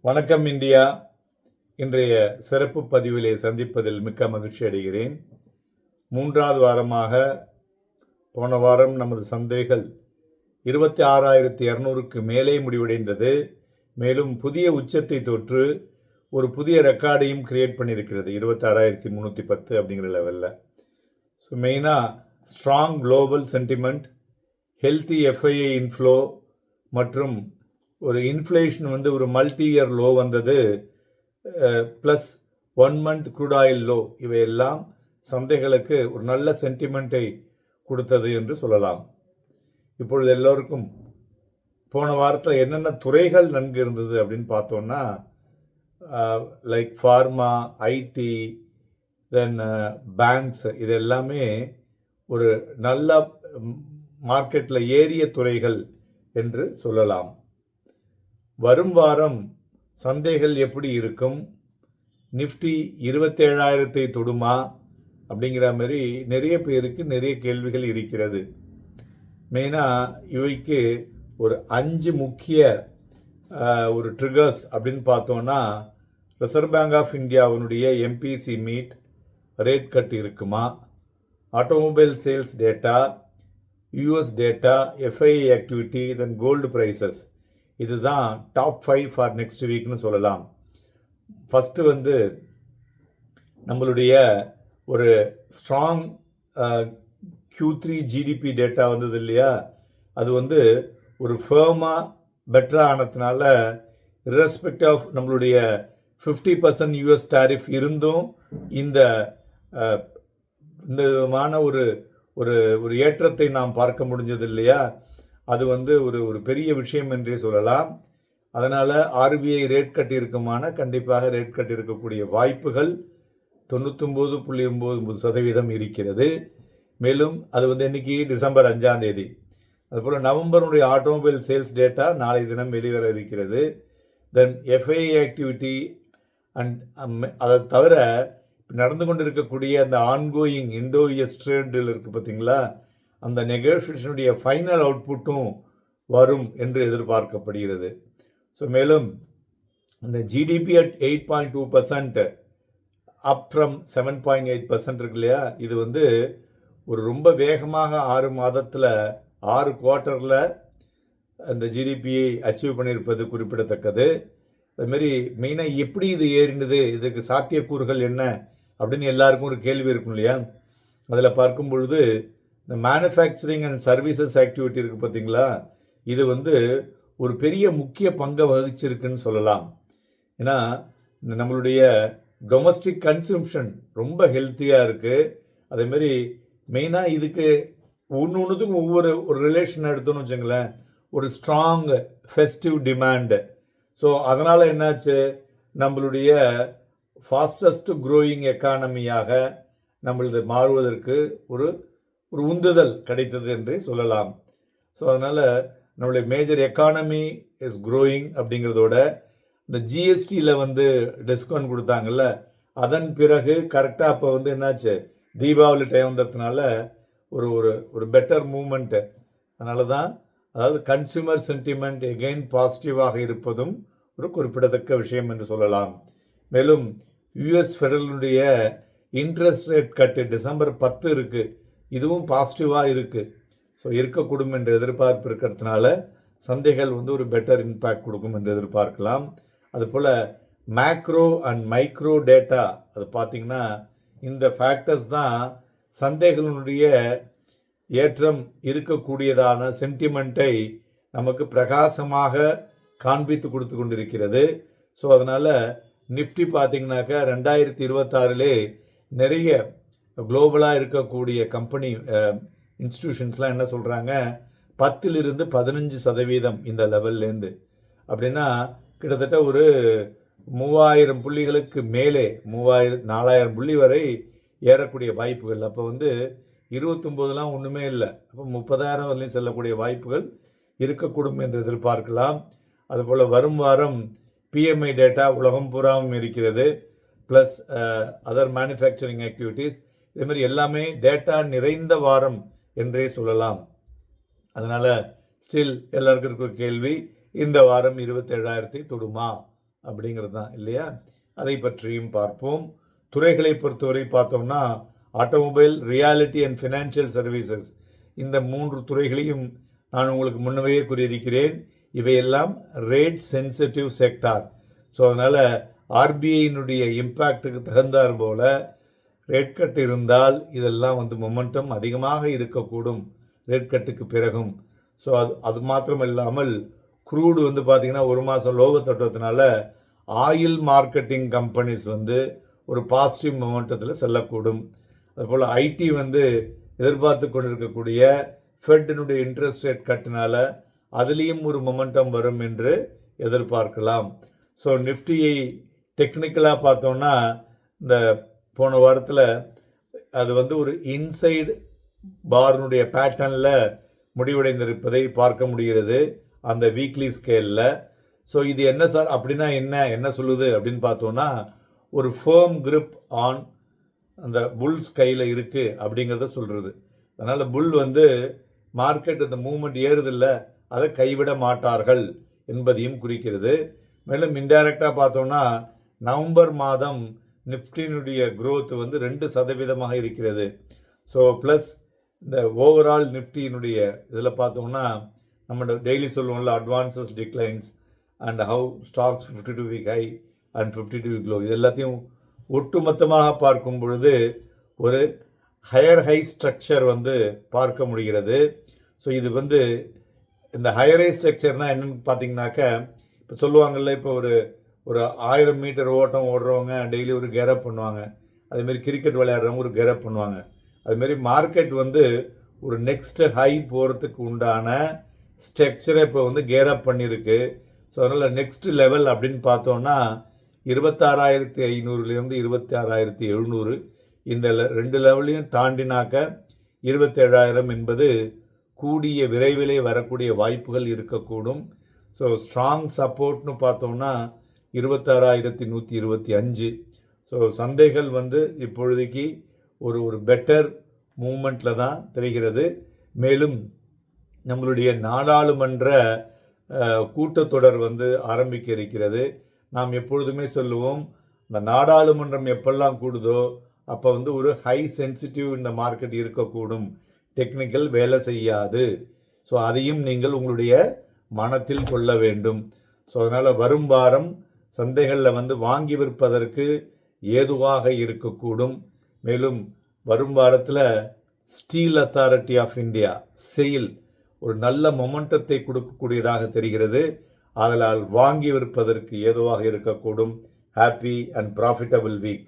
வணக்கம் இந்தியா. இன்றைய சிறப்பு பதிவிலே சந்திப்பதில் மிக்க மகிழ்ச்சி அடைகிறேன். மூன்றாவது வாரமாக போன வாரம் நமது சந்தைகள் 26,200க்கு மேலே முடிவடைந்தது. மேலும் புதிய உச்சத்தை தொற்று ஒரு புதிய ரெக்கார்டையும் கிரியேட் பண்ணியிருக்கிறது, 26,310 அப்படிங்கிற லெவலில். ஸோ மெயினாக strong global sentiment, healthy FII inflow மற்றும் ஒரு இன்ஃப்ளேஷன் ஒரு மல்டி இயர் லோ வந்தது, plus 1 month crude oil low, இவையெல்லாம் சந்தைகளுக்கு ஒரு நல்ல சென்டிமெண்ட்டை கொடுத்தது என்று சொல்லலாம். இப்பொழுது எல்லோருக்கும் போன வாரத்தில் என்னென்ன துறைகள் நன்கு இருந்தது அப்படின்னு பார்த்தோன்னா, லைக் ஃபார்மா, ஐடி, தென் பேங்க்ஸ், இது எல்லாமே ஒரு நல்ல மார்க்கெட்டில் ஏறிய துறைகள் என்று சொல்லலாம். வரும் வாரம் சந்தைகள் எப்படி இருக்கும், நிஃப்டி 27,000 தொடுமா அப்படிங்கிற மாதிரி நிறைய பேருக்கு நிறைய கேள்விகள் இருக்கிறது. மெயினாக இவைக்கு ஒரு 5 முக்கிய ஒரு ட்ரிகர்ஸ் அப்படின்னு பார்த்தோன்னா, ரிசர்வ் பேங்க் ஆஃப் இந்தியாவினுடைய எம்பிசி மீட், ரேட் கட் இருக்குமா, automobile sales data, US data, FII activity, then gold prices. இதுதான் டாப் 5 ஃபார் நெக்ஸ்ட் வீக்னு சொல்லலாம். ஃபஸ்ட்டு நம்மளுடைய ஒரு ஸ்ட்ராங் Q3 ஜிடிபி டேட்டா வந்தது இல்லையா, அது ஒரு ஃபேமாக பெட்டராக ஆனதுனால, இரஸ்பெக்ட் ஆஃப் நம்மளுடைய 50% யூஎஸ் டாரிஃப் இருந்தும் இந்த விதமான ஒரு ஒரு ஏற்றத்தை நாம் பார்க்க முடிஞ்சது இல்லையா, அது ஒரு பெரிய விஷயம் என்றே சொல்லலாம். அதனால் ஆர்பிஐ ரேட் கட் இருக்குமான, கண்டிப்பாக ரேட் கட் இருக்கக்கூடிய வாய்ப்புகள் 99.99% இருக்கிறது. மேலும் அது இன்னைக்கு டிசம்பர் 5ஆம் தேதி. அதுபோல் நவம்பருடைய ஆட்டோமொபைல் சேல்ஸ் டேட்டா நாளை தினம் வெளிவர இருக்கிறது. தென் எஃப்ஐஐ ஆக்டிவிட்டி அண்ட் அதை தவிர நடந்து கொண்டிருக்கக்கூடிய அந்த ஆன்கோயிங் இண்டோ யுஎஸ் ட்ரேடில் இருக்குது பார்த்தீங்களா, அந்த நெகோசியேஷனுடைய ஃபைனல் அவுட்புட்டும் வரும் என்று எதிர்பார்க்கப்படுகிறது. ஸோ மேலும் இந்த ஜிடிபி அட் 8.2% அப் ஃப்ரம் 7.8% இருக்கு இல்லையா, இது ஒரு ரொம்ப வேகமாக 6 மாதத்தில் 6 குவார்ட்டரில் அந்த ஜிடிபியை அச்சீவ் பண்ணியிருப்பது குறிப்பிடத்தக்கது. அதுமாரி மெயினாக எப்படி இது ஏறினது, இதுக்கு சாத்தியக்கூறுகள் என்ன அப்படின்னு எல்லாருக்கும் ஒரு கேள்வி இருக்கும் இல்லையா. அதில் பார்க்கும் பொழுது இந்த மேனுஃபேக்சரிங் அண்ட் சர்வீசஸ் ஆக்டிவிட்டி இருக்குது பார்த்தீங்களா, இது ஒரு பெரிய முக்கிய பங்கை வகிச்சிருக்குன்னு சொல்லலாம். ஏன்னா இந்த நம்மளுடைய டொமஸ்டிக் கன்சம்ஷன் ரொம்ப ஹெல்த்தியாக இருக்குது. அதேமாரி மெயினாக இதுக்கு ஒன்றுத்துக்கும் ஒரு ரிலேஷன் எடுத்தோன்னு வச்சுங்களேன், ஒரு ஸ்ட்ராங் ஃபெஸ்டிவ் டிமாண்டு. ஸோ அதனால் என்னாச்சு, நம்மளுடைய ஃபாஸ்டஸ்ட் க்ரோயிங் எக்கானமியாக நம்மளது மாறுவதற்கு ஒரு உந்துதல் கிடைத்தது என்றே சொல்லலாம். ஸோ அதனால் நம்மளுடைய மேஜர் எக்கானமி இஸ் க்ரோயிங் அப்படிங்கிறதோட, இந்த ஜிஎஸ்டியில் டிஸ்கவுண்ட் கொடுத்தாங்கல்ல, அதன் பிறகு கரெக்டாக அப்போ என்னாச்சு, தீபாவளி டைம் வந்ததுனால ஒரு பெட்டர் மூமெண்ட்டு. அதனால தான் அதாவது கன்சியூமர் சென்டிமெண்ட் எகெயின் பாசிட்டிவாக இருப்பதும் ஒரு குறிப்பிடத்தக்க விஷயம் என்று சொல்லலாம். மேலும் யூஎஸ் ஃபெடரலுடைய இன்ட்ரெஸ்ட் ரேட் கட்டு டிசம்பர் 10 இருக்குது, இதுவும் பாசிட்டிவாக இருக்குது. ஸோ இருக்கக்கூடும் என்ற எதிர்பார்ப்பு இருக்கிறதுனால சந்தைகள் ஒரு பெட்டர் இம்பேக்ட் கொடுக்கும் என்று எதிர்பார்க்கலாம். அதுபோல் மேக்ரோ அண்ட் மைக்ரோ டேட்டா, அது பார்த்திங்கன்னா இந்த ஃபேக்டர்ஸ் தான் சந்தைகளுடைய ஏற்றம் இருக்கக்கூடியதான சென்டிமெண்ட்டை நமக்கு பிரகாசமாக காண்பித்து கொடுத்து கொண்டிருக்கிறது. ஸோ அதனால் நிஃப்டி பார்த்திங்கனாக்கா 2026 நிறைய குளோபலாக இருக்கக்கூடிய கம்பெனி இன்ஸ்டிடியூஷன்ஸ்லாம் என்ன சொல்கிறாங்க, 10% 15% இந்த லெவல்லேருந்து, அப்படின்னா கிட்டத்தட்ட ஒரு 3000 புள்ளிகளுக்கு மேலே 4,000 புள்ளி வரை ஏறக்கூடிய வாய்ப்புகள். அப்போ 29 ஒன்றுமே இல்லை, அப்போ 30,000 வரலையும் செல்லக்கூடிய வாய்ப்புகள் இருக்கக்கூடும் என்று எதிர்பார்க்கலாம். அதுபோல் வரும் வாரம் பிஎம்ஐ டேட்டா உலகம் பூராவும் இருக்கிறது, ப்ளஸ் அதர் மேனுஃபேக்சரிங் ஆக்டிவிட்டீஸ், இதுமாதிரி எல்லாமே டேட்டா நிறைந்த வாரம் என்றே சொல்லலாம். அதனால் ஸ்டில் எல்லாருக்கும் இருக்கிற கேள்வி, இந்த வாரம் 27,000 தொடுமா அப்படிங்கிறது தான் இல்லையா? அதை பற்றியும் பார்ப்போம். துறைகளை பொறுத்தவரை பார்த்தோம்னா automobile, reality and financial services, இந்த 3 துறைகளையும் நான் உங்களுக்கு முன்னவே கூறியிருக்கிறேன். இவையெல்லாம் ரேட் சென்சிட்டிவ் செக்டார். ஸோ அதனால் ஆர்பிஐயினுடைய இம்பேக்டுக்கு தகுந்தார் போல ரேட் கட் இருந்தால் இதெல்லாம் மொமெண்டம் அதிகமாக இருக்கக்கூடும் ரேட் கட்டுக்கு பிறகும். ஸோ அது மாத்திரம் இல்லாமல் க்ரூடு பார்த்திங்கன்னா ஒரு மாதம் லோக தட்டுவதனால ஆயில் மார்க்கெட்டிங் கம்பெனிஸ் ஒரு பாசிட்டிவ் மொமெண்டத்தில் செல்லக்கூடும். அதுபோல் ஐடி எதிர்பார்த்து கொண்டிருக்கக்கூடிய ஃபெட்டினுடைய இன்ட்ரெஸ்ட் ரேட் கட்டினால அதுலேயும் ஒரு மொமெண்டம் வரும் என்று எதிர்பார்க்கலாம். ஸோ நிஃப்டியை டெக்னிக்கலாக பார்த்தோன்னா இந்த போன வாரத்தில் அது ஒரு இன்சைடு பார்னுடைய பேட்டர்னில் முடிவடைந்திருப்பதை பார்க்க முடிகிறது அந்த வீக்லி ஸ்கேலில். ஸோ இது என்ன சார் அப்படின்னா என்ன சொல்லுது அப்படின்னு பார்த்தோன்னா ஒரு ஃபேர்ம் grip ஆன் அந்த புல்ஸ் கையில் இருக்குது அப்படிங்கிறத சொல்கிறது. அதனால் புல் மார்க்கெட் இந்த மூவ்மெண்ட் ஏறுதில்லை, அதை கைவிட மாட்டார்கள் என்பதையும் குறிக்கிறது. மேலும் இன்டைரக்டாக பார்த்தோன்னா நவம்பர் மாதம் நிஃப்டியினுடைய growth 2% இருக்கிறது. ஸோ ப்ளஸ் இந்த ஓவரால் நிஃப்டியினுடைய இதில் பார்த்தோம்னா நம்ம டெய்லி சொல்லுவோம்ல advances declines and how stocks 52 week high and 52 week low, இது எல்லாத்தையும் ஒட்டுமொத்தமாக பார்க்கும் பொழுது ஒரு ஹையர் ஹை ஸ்ட்ரக்சர் பார்க்க முடிகிறது. ஸோ இது இந்த ஹையர் ஹை ஸ்ட்ரக்சர்னால் என்னென்னு பார்த்தீங்கன்னாக்க இப்போ சொல்லுவாங்கள்ல, இப்போ ஒரு 1000 மீட்டர் ஓட்டம் ஓடுறவங்க டெய்லி ஒரு கேரப் பண்ணுவாங்க. அதுமாரி கிரிக்கெட் விளையாடுறவங்க ஒரு கேரப் பண்ணுவாங்க. அதுமாரி மார்க்கெட் ஒரு நெக்ஸ்ட் ஹை போகிறதுக்கு உண்டான ஸ்ட்ரக்சரை இப்போ கேரப் பண்ணியிருக்கு. ஸோ அதனால் நெக்ஸ்ட் லெவல் அப்படின்னு பார்த்தோன்னா 26,500லேருந்து 26,700, இந்த 2 லெவலையும் தாண்டினாக்க 27,000 என்பது கூடிய விரைவிலே வரக்கூடிய வாய்ப்புகள் இருக்கக்கூடும். ஸோ ஸ்ட்ராங் சப்போர்ட்னு பார்த்தோம்னா 26,125. ஸோ சந்தைகள் இப்பொழுதைக்கு ஒரு பெட்டர் மூமெண்ட்டில் தான் தெரிகிறது. மேலும் நம்மளுடைய நாடாளுமன்ற கூட்டத்தொடர் ஆரம்பிக்க இருக்கிறது. நாம் எப்பொழுதுமே சொல்லுவோம், இந்த நாடாளுமன்றம் எப்பெல்லாம் கூடுதோ அப்போ ஒரு ஹை சென்சிட்டிவ் இந்த மார்க்கெட் இருக்கக்கூடும், டெக்னிக்கல் வேலை செய்யாது. ஸோ அதையும் நீங்கள் உங்களுடைய மனத்தில் கொள்ள வேண்டும். ஸோ அதனால் வரும் வாரம் சந்தைகளில் வாங்கி விற்பதற்கு ஏதுவாக இருக்கக்கூடும். மேலும் வரும் வாரத்தில் steel authority of India SAIL ஒரு நல்ல மொமெண்டத்தை கொடுக்கக்கூடியதாக தெரிகிறது. அதனால் வாங்கி விற்பதற்கு ஏதுவாக இருக்கக்கூடும். Happy and profitable week.